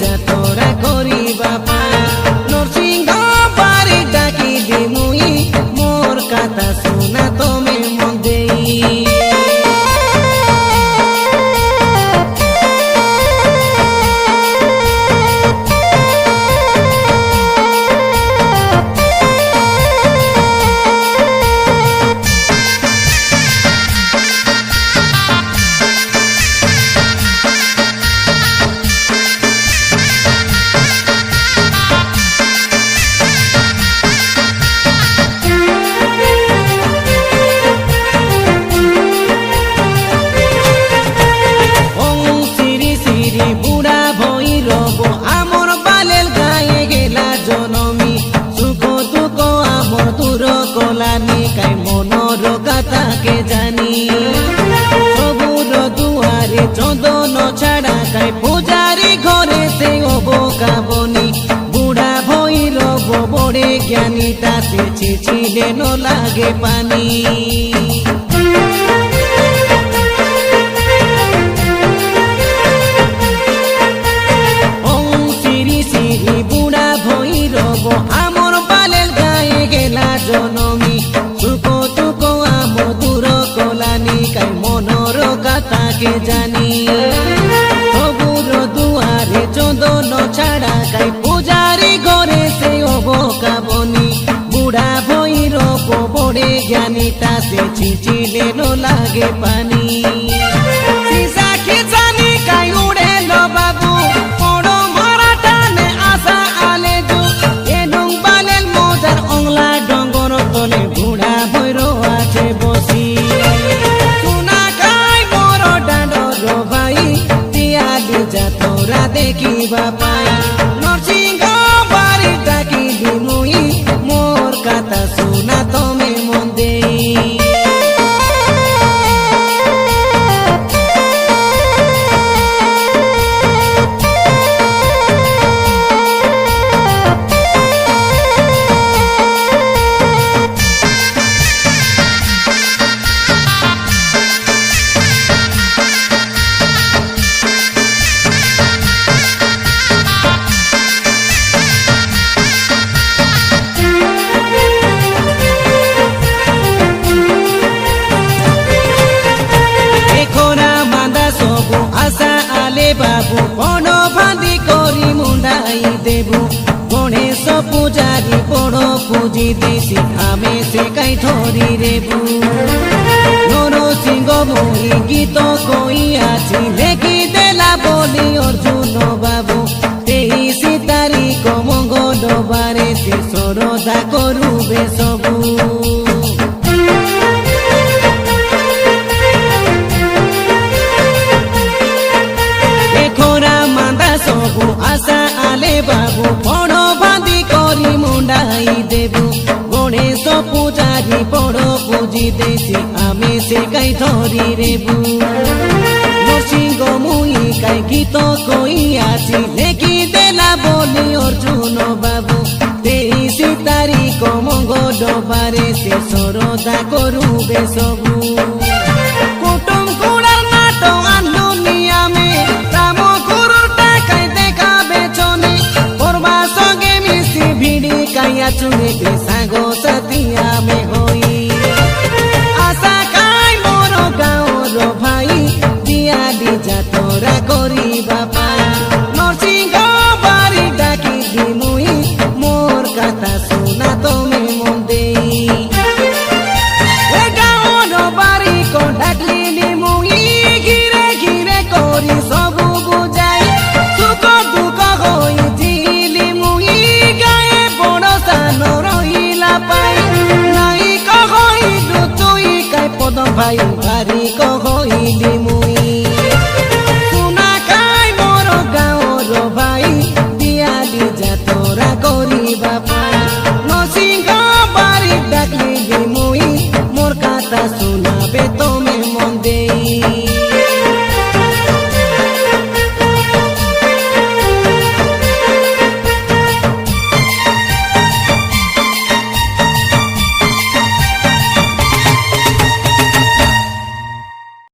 যাতরা করিবা নরসিংহ বাড়ি ডাকি দিমুই মোর কথা শোনা তুমি মন দেই কাই মনর কথা কে জানি সবুর দুয়ারে চন্দন ছাড়া কাই পূজারি ঘরে সে অবকাবনি বুড়া ভৈরব বড়ে জ্ঞানীটা সে ছিছিলে ন লাগে পানি ওম শ্রী শ্রী বুড়া ভৈরব আমর পালের গায়ে গেলা জনমী के जानी सबुर दुआरे चंदन छाड़ा काई पूजारी घरे से अबकाबनी बुढ़ा भैरव बड़े ज्ञानीटा से छिचिले न लागे पानी सीसाखी जानी काई उड़े लो बाबू पड़ो मराठा ने आशा आले जो एनुं बालेल मोजार अंगला डंगर तले बुढ़ा भैरव आछे बसी যাতরা দেখিবা পাই নরসিংহ বাড়ি ডাকি দিমুই মোর কথা শোনা তুমি মন দেই बाबू बड़ बांधी करी मुंडाई देबू गणेश पूजारी बड़ पूजी देसी आमे से कई धरी रेबू नरसिंह मुई गीत कई आछि लेखि देला बोली अर्जुन बाबू 23 तारीख मंगलबारे से श्रद्धा करुबे सबू सबू आशा आले बाबू बड़ बांधी करी मुंडाई देबू गणेश पूजारी बड़ पूजी देसी आमे से कई धरी रेबू नरसिंह मुई कई गीत कई आछि लेखि देला बोली अर्जुन बाबू 23 तारीख मंगलबारे से श्रद्धा करुबे सबू कुटुम कुड़ार नाटो आनलु नियामे राम ভিড়ি কাইয়া চুনে সাগো সাথিয়া মেঘ